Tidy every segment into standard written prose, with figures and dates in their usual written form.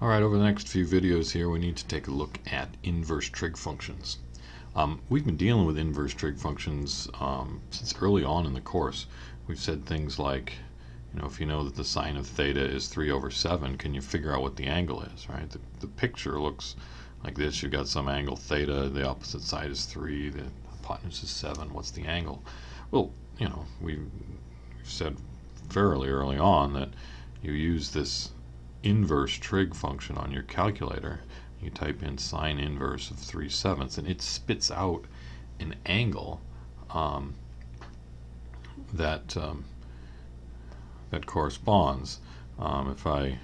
Alright, over the next few videos here we need to take a look at inverse trig functions. We've been dealing with inverse trig functions since early on in the course. We've said things like, if you know that the sine of theta is 3 over 7, can you figure out what the angle is, right? The picture looks like this. You've got some angle theta, the opposite side is 3, the hypotenuse is 7. What's the angle? Well, we've said fairly early on that you use this inverse trig function on your calculator. You type in sine inverse of 3/7 and it spits out an angle that corresponds. If I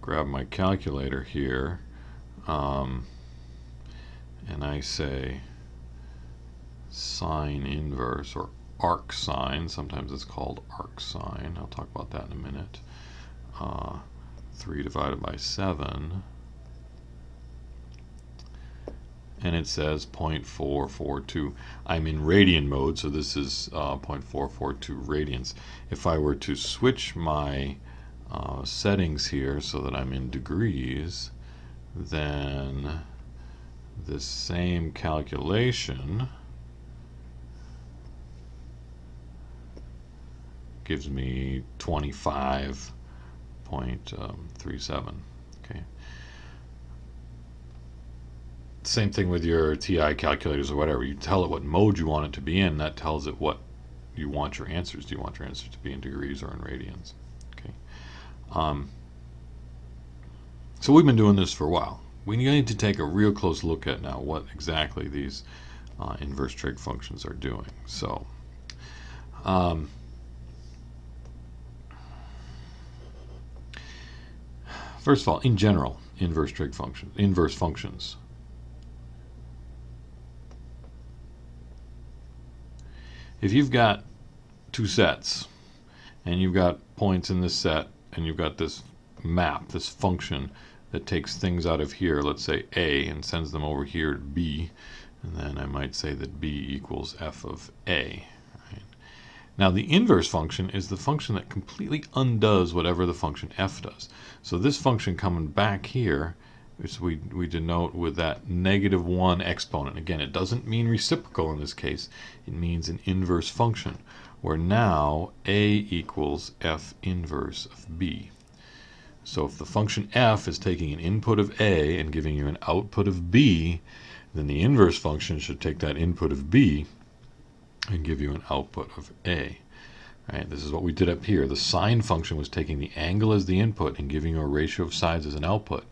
grab my calculator here and I say sine inverse, or arc sine, sometimes it's called arc sine, I'll talk about that in a minute, 3 divided by 7, and it says 0.442. I'm in radian mode, so this is 0.442 radians. If I were to switch my settings here so that I'm in degrees, then this same calculation gives me 25.37. Okay. Same thing with your TI calculators or whatever. You tell it what mode you want it to be in. That tells it what you want your answers. Do you want your answers to be in degrees or in radians? Okay. So we've been doing this for a while. We need to take a real close look at now what exactly these inverse trig functions are doing. So. First of all, in general, inverse functions. If you've got two sets, and you've got points in this set, and you've got this map, this function that takes things out of here, let's say A, and sends them over here to B, and then I might say that B equals f of A. Now the inverse function is the function that completely undoes whatever the function f does. So this function coming back here, which we denote with that -1 exponent. Again, it doesn't mean reciprocal in this case. It means an inverse function, where now a equals f inverse of b. So if the function f is taking an input of a and giving you an output of b, then the inverse function should take that input of b and give you an output of A. Right? This is what we did up here. The sine function was taking the angle as the input and giving you a ratio of sides as an output.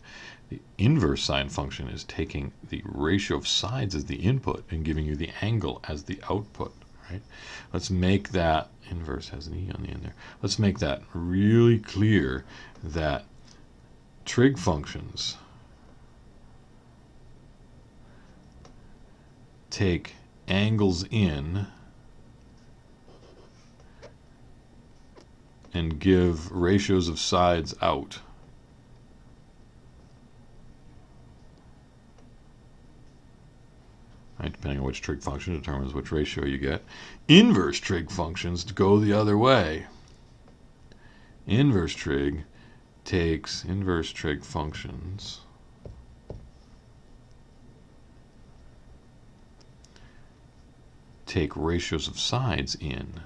The inverse sine function is taking the ratio of sides as the input and giving you the angle as the output. Right? Let's make that, inverse has an E on the end there. Let's make that really clear that trig functions take angles in and give ratios of sides out. Right, depending on which trig function determines which ratio you get. Inverse trig functions go the other way. Inverse trig takes inverse trig functions take ratios of sides in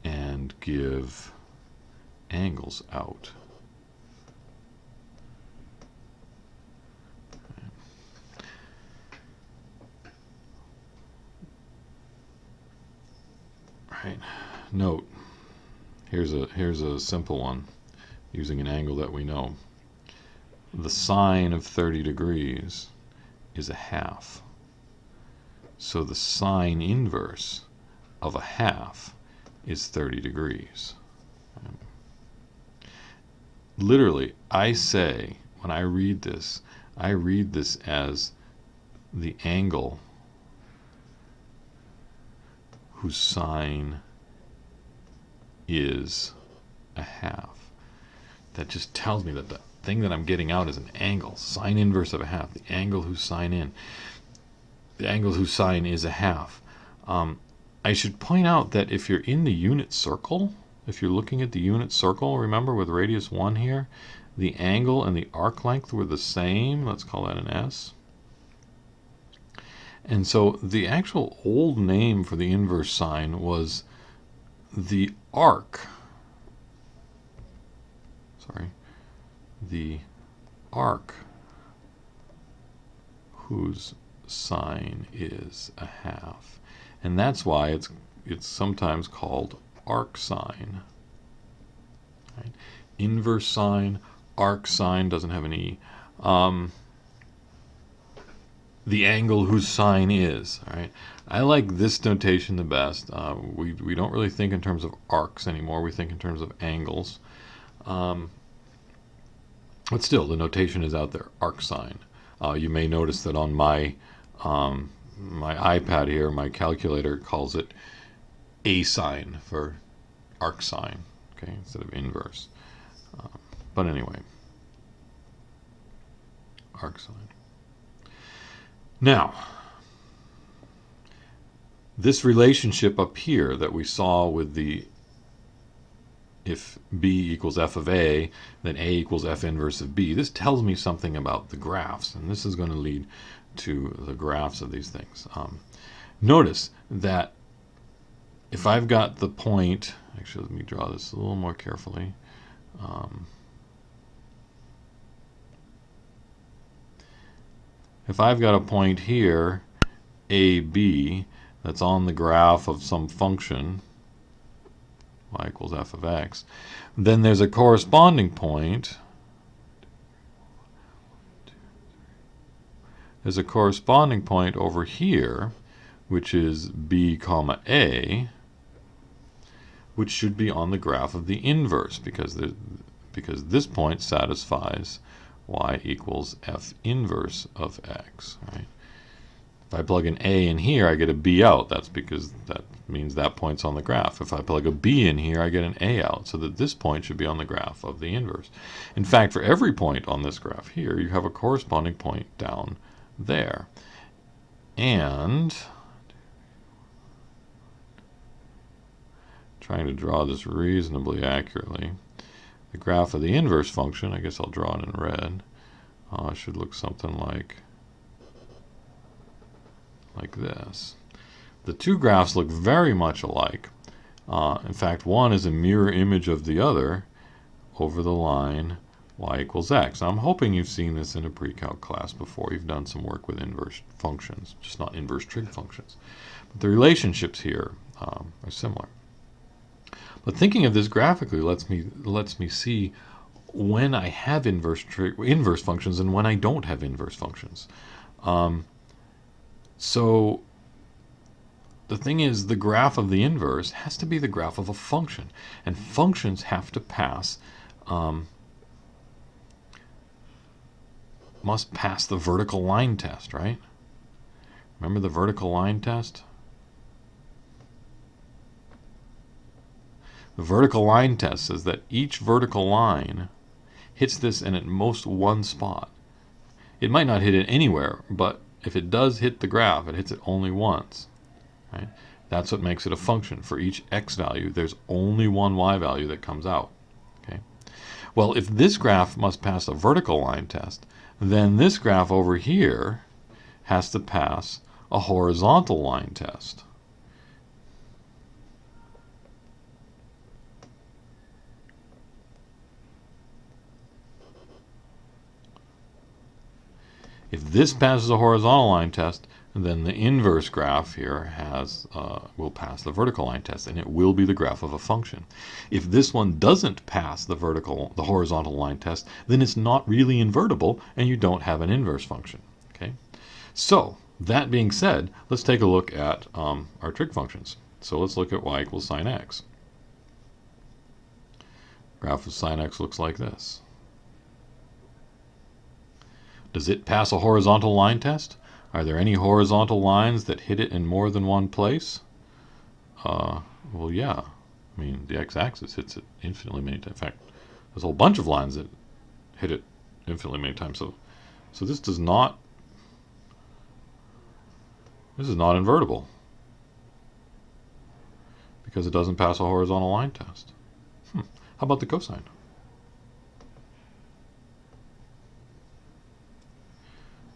and give angles out. Right. Note, here's a simple one using an angle that we know. The sine of 30 degrees is a half. So the sine inverse of a half is 30 degrees. Literally, I say, when I read this as the angle whose sine is a half. That just tells me that the thing that I'm getting out is an angle, sine inverse of a half, the angle whose sine is a half. I should point out that if you're in the unit circle, if you're looking at the unit circle, remember with radius 1 here, the angle and the arc length were the same. Let's call that an S. And so the actual old name for the inverse sine was the arc. Sorry. The arc whose sine is a half. And that's why it's sometimes called arc sine. Right? Inverse sine, arc sine doesn't have an E. The angle whose sine is. All right? I like this notation the best. We don't really think in terms of arcs anymore. We think in terms of angles. But still, the notation is out there, arc sine. You may notice that on my my iPad here, my calculator calls it a sine for arc sine, okay, instead of inverse. But anyway, arc sine. Now, this relationship up here that we saw with the if b equals f of a, then a equals f inverse of b. This tells me something about the graphs, and this is going to lead to the graphs of these things. Notice that if I've got the point, actually let me draw this a little more carefully. If I've got a point here, AB, that's on the graph of some function, y equals f of x, then there's a corresponding point. There's a corresponding point over here, which is b comma a, which should be on the graph of the inverse, because this point satisfies y equals f inverse of x. Right? If I plug an a in here, I get a b out. That's because that means that point's on the graph. If I plug a b in here, I get an a out, so that this point should be on the graph of the inverse. In fact, for every point on this graph here, you have a corresponding point down there. And trying to draw this reasonably accurately, the graph of the inverse function, I guess I'll draw it in red, should look something like this. The two graphs look very much alike. In fact, one is a mirror image of the other over the line y equals x. Now, I'm hoping you've seen this in a pre-calc class before. You've done some work with inverse functions, just not inverse trig functions. But the relationships here are similar. But thinking of this graphically lets me see when I have inverse functions and when I don't have inverse functions. So the thing is, the graph of the inverse has to be the graph of a function, and functions have to pass must pass the vertical line test, right? Remember the vertical line test? The vertical line test says that each vertical line hits this in at most one spot. It might not hit it anywhere, but if it does hit the graph, it hits it only once. Right? That's what makes it a function. For each x value, there's only one y value that comes out. Okay? Well, if this graph must pass a vertical line test, then this graph over here has to pass a horizontal line test. If this passes a horizontal line test, then the inverse graph here will pass the vertical line test, and it will be the graph of a function. If this one doesn't pass the horizontal line test, then it's not really invertible, and you don't have an inverse function. Okay. So that being said, let's take a look at our trig functions. So let's look at y equals sine x. Graph of sine x looks like this. Does it pass a horizontal line test? Are there any horizontal lines that hit it in more than one place? Well, yeah. I mean, the x-axis hits it infinitely many times. In fact, there's a whole bunch of lines that hit it infinitely many times. So this is not invertible. because it doesn't pass a horizontal line test. How about the cosine?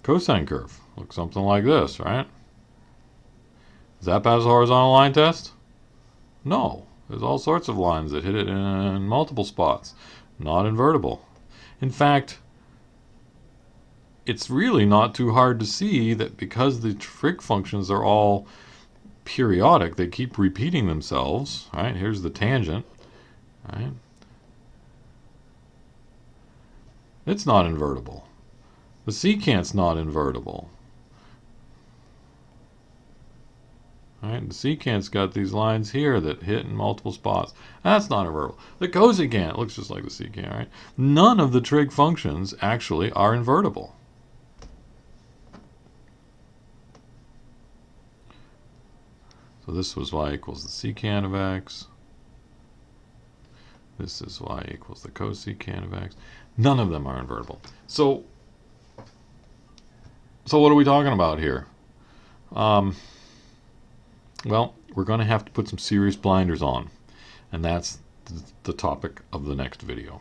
Cosine curve looks something like this, right? Does that pass a horizontal line test? No. There's all sorts of lines that hit it in multiple spots. Not invertible. In fact, it's really not too hard to see that because the trig functions are all periodic, they keep repeating themselves, right? Here's the tangent, right? It's not invertible. The secant's not invertible. Right? The secant's got these lines here that hit in multiple spots. That's not invertible. The cosecant looks just like the secant, right? None of the trig functions actually are invertible. So this was y equals the secant of x. This is y equals the cosecant of x. None of them are invertible. So what are we talking about here? Well, we're going to have to put some serious blinders on, and that's the topic of the next video.